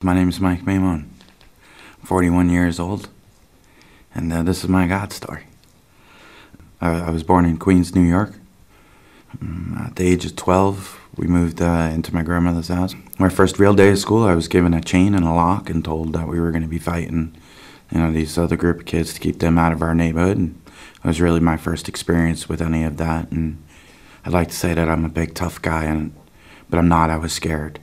My name is Maimone. I'm 41 years old, and this is my God story. I was born in Queens, New York. At the age of 12, we moved into my grandmother's house. My first real day of school, I was given a chain and a lock and told that we were going to be fighting, these other group of kids to keep them out of our neighborhood. And it was really my first experience with any of that. And I'd like to say that I'm a big, tough guy, but I'm not. I was scared.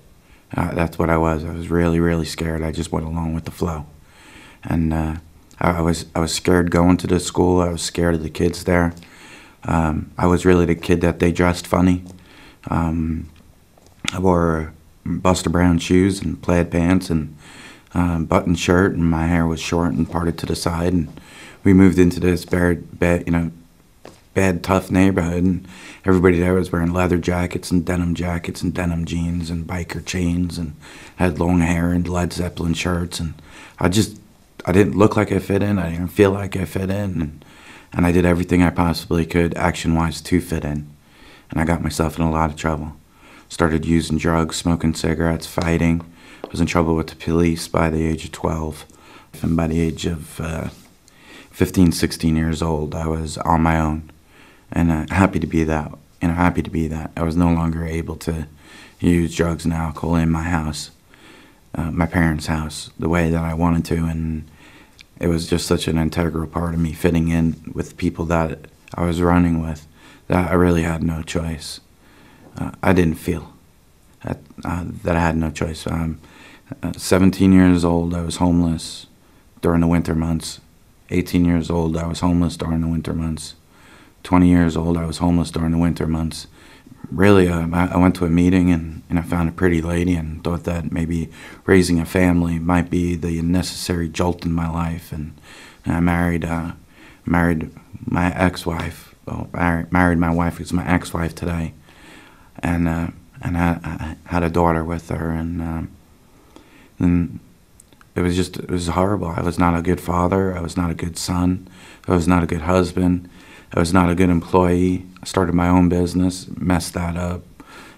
That's what I was. I was really, really scared. I just went along with the flow. And I was scared going to the school. I was scared of the kids there. I was really the kid that they dressed funny. I wore Buster Brown shoes and plaid pants and button shirt, and my hair was short and parted to the side. And we moved into this bad, tough neighborhood, and everybody there was wearing leather jackets and denim jeans and biker chains and had long hair and Led Zeppelin shirts. And I didn't look like I fit in. I didn't feel like I fit in. And I did everything I possibly could action-wise to fit in. And I got myself in a lot of trouble. Started using drugs, smoking cigarettes, fighting. I was in trouble with the police by the age of 12. And by the age of 15, 16 years old, I was on my own. And happy to be that. Happy to be that. I was no longer able to use drugs and alcohol in my house, my parents' house, the way that I wanted to. And it was just such an integral part of me fitting in with people that I was running with that I really had no choice. I didn't feel that I had no choice. 17 years old, I was homeless during the winter months. 18 years old, I was homeless during the winter months. 20 years old, I was homeless during the winter months. Really, I went to a meeting and I found a pretty lady and thought that maybe raising a family might be the necessary jolt in my life. And I married my ex-wife. Well, I married my wife, who's my ex-wife today, and I had a daughter with her. And it was horrible. I was not a good father. I was not a good son. I was not a good husband. I was not a good employee. I started my own business, messed that up,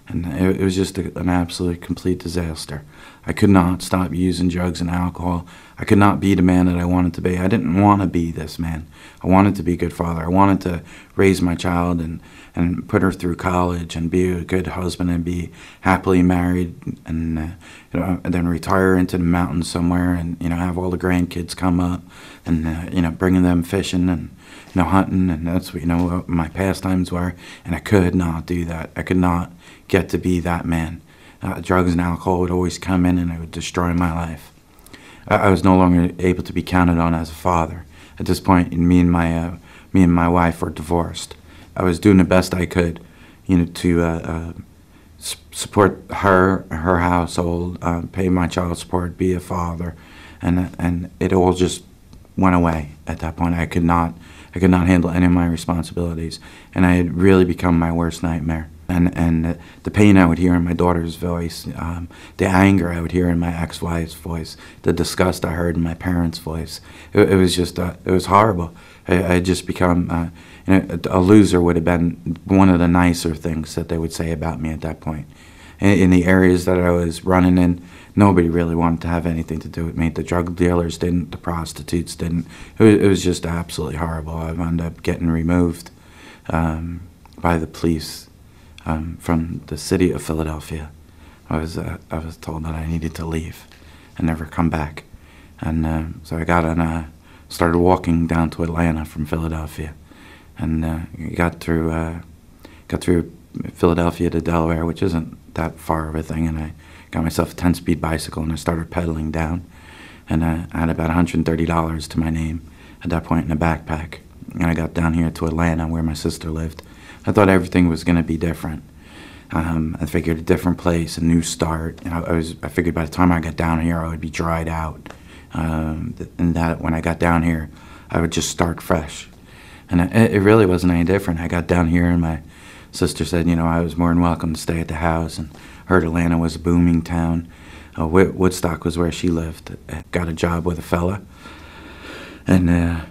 and it was just an absolute complete disaster. I could not stop using drugs and alcohol. I could not be the man that I wanted to be. I didn't want to be this man. I wanted to be a good father. I wanted to raise my child and put her through college and be a good husband and be happily married and then retire into the mountains somewhere and have all the grandkids come up and bringing them fishing and hunting, and that's what my pastimes were. And I could not do that. I could not get to be that man. Drugs and alcohol would always come in and it would destroy my life. I was no longer able to be counted on as a father. At this point, me and my wife were divorced. I was doing the best I could, to support her household, pay my child support, be a father, and it all just went away at that point. I could not handle any of my responsibilities, and I had really become my worst nightmare. And the pain I would hear in my daughter's voice, the anger I would hear in my ex-wife's voice, the disgust I heard in my parents' voice, it was just, it was horrible. I had just become, a loser would have been one of the nicer things that they would say about me at that point. In the areas that I was running in, nobody really wanted to have anything to do with me. The drug dealers didn't, the prostitutes didn't. It was just absolutely horrible. I wound up getting removed by the police from the city of Philadelphia. I was told that I needed to leave and never come back. And so I got on, started walking down to Atlanta from Philadelphia, and got through Philadelphia to Delaware, which isn't that far of a thing, and I got myself a 10-speed bicycle and I started pedaling down, and I had about $130 to my name at that point in a backpack, and I got down here to Atlanta where my sister lived. I thought everything was going to be different. I figured a different place, a new start. I figured by the time I got down here I would be dried out, and that when I got down here I would just start fresh. And it really wasn't any different. I got down here and my sister said, I was more than welcome to stay at the house, and heard Atlanta was a booming town. Woodstock was where she lived. I got a job with a fella, and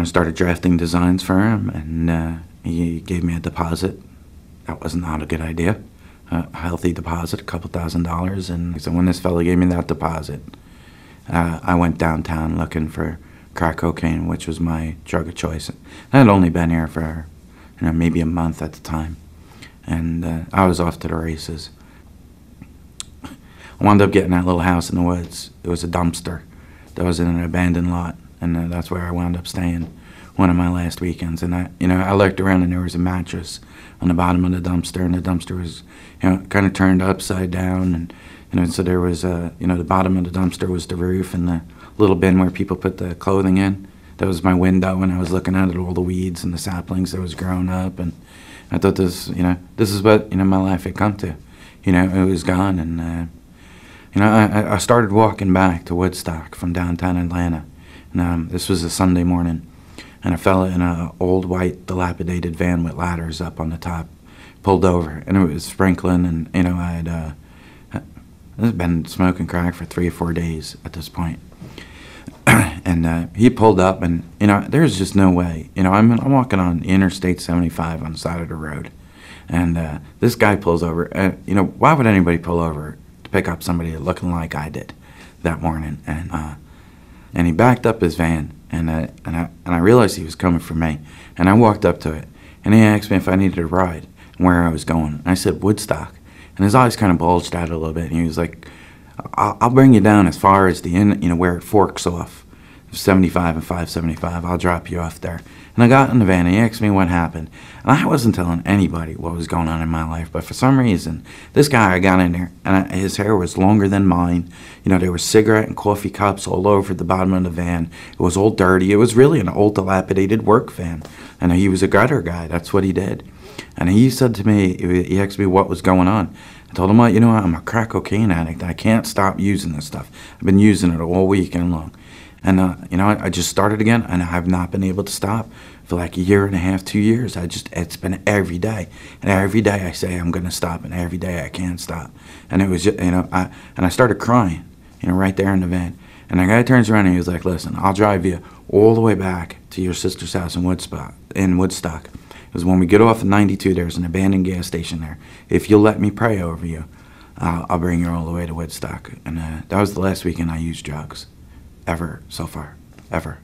started drafting designs for him, and he gave me a deposit. That was not a good idea. a healthy deposit, a couple $1,000s. And so when this fella gave me that deposit, I went downtown looking for crack cocaine, which was my drug of choice. I had only been here for maybe a month at the time, and I was off to the races. I wound up getting that little house in the woods. It was a dumpster that was in an abandoned lot, and that's where I wound up staying one of my last weekends. And I looked around, and there was a mattress on the bottom of the dumpster, and the dumpster was, kind of turned upside down, and so there was, the bottom of the dumpster was the roof, and the little bin where people put the clothing in. That was my window, and I was looking out at all the weeds and the saplings that was growing up, and I thought this is what, my life had come to. It was gone, and, I started walking back to Woodstock from downtown Atlanta, and this was a Sunday morning, and a fella in an old white dilapidated van with ladders up on the top pulled over, and it was sprinkling, and, I had been smoking crack for 3 or 4 days at this point. And he pulled up, and there's just no way. I'm walking on Interstate 75 on the side of the road, and this guy pulls over. Why would anybody pull over to pick up somebody looking like I did that morning? And he backed up his van, and I realized he was coming for me, and I walked up to it, and he asked me if I needed a ride and where I was going, and I said Woodstock, and his eyes kind of bulged out a little bit, and he was like, I'll bring you down as far as the end, where it forks off, 75 and 575. I'll drop you off there. And I got in the van, and he asked me what happened. And I wasn't telling anybody what was going on in my life, but for some reason, this guy, I got in there, and his hair was longer than mine. There were cigarette and coffee cups all over the bottom of the van. It was all dirty. It was really an old, dilapidated work van. And he was a gutter guy. That's what he did. And he said to me, he asked me what was going on. I told him, I'm a crack cocaine addict. I can't stop using this stuff. I've been using it all weekend long. And, I just started again, and I have not been able to stop for like 1.5 years, 2 years. It's been every day. And every day I say I'm going to stop, and every day I can't stop. And it was just, I started crying, right there in the van. And the guy turns around, and he was like, listen, I'll drive you all the way back to your sister's house in Woodstock. Because when we get off of 92, there's an abandoned gas station there. If you'll let me pray over you, I'll bring you all the way to Woodstock. And that was the last weekend I used drugs. Ever so far. Ever.